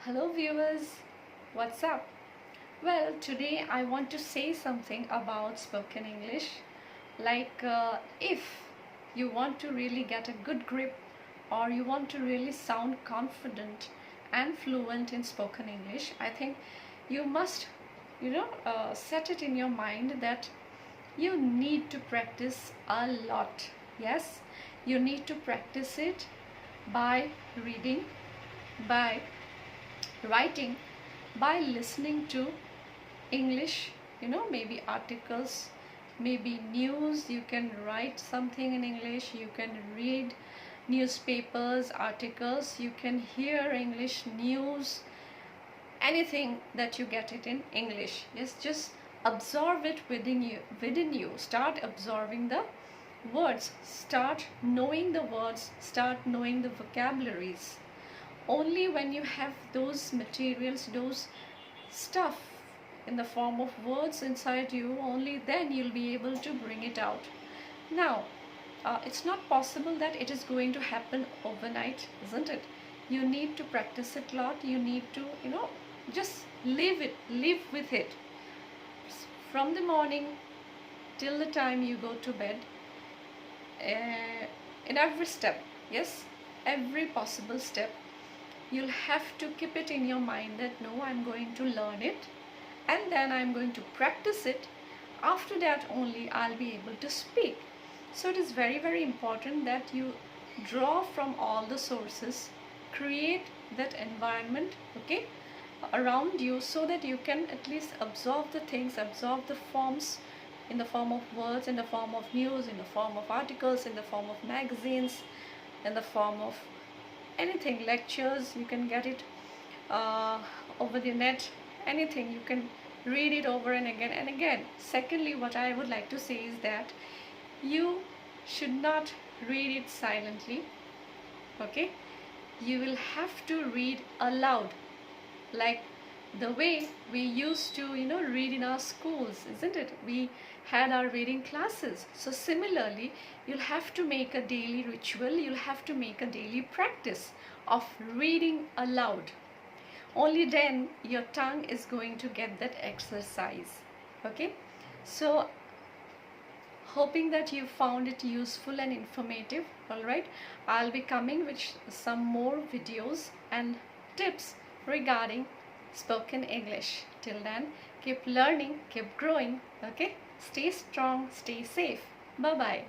Hello viewers, what's up? Well, today I want to say something about spoken English. If you want to really get a good grip or you want to really sound confident and fluent in spoken English, I think you must, set it in your mind that you need to practice a lot. Yes, you need to practice it by reading, by writing, by listening to English, maybe articles, maybe news. You can write something in English, you can read newspapers, articles, you can hear English news, anything that you get it in English. Yes, just absorb it within you. Start absorbing the words, start knowing the words, start knowing the vocabularies. Only when you have those materials, those stuff in the form of words inside you, only then you'll be able to bring it out. Now, it's not possible that it is going to happen overnight, isn't it? You need to practice it a lot. You need to, just live with it from the morning till the time you go to bed, in every step. Yes, every possible step, you'll have to keep it in your mind that no, I'm going to learn it and then I'm going to practice it. After that only I'll be able to speak. So it is very, very important that you draw from all the sources, create that environment, okay, around you, so that you can at least absorb the things, absorb the forms, in the form of words, in the form of news, in the form of articles, in the form of magazines, in the form of anything, lectures. You can get it over the net, anything. You can read it over and again and again. Secondly, what I would like to say is that you should not read it silently, okay? You will have to read aloud, like the way we used to read in our schools, isn't it? We had our reading classes. So similarly, you'll have to make a daily ritual, you'll have to make a daily practice of reading aloud. Only then your tongue is going to get that exercise, okay? So hoping that you found it useful and informative. All right, I'll be coming with some more videos and tips regarding spoken English. Till then, keep learning, keep growing, okay? Stay strong, stay safe. Bye bye.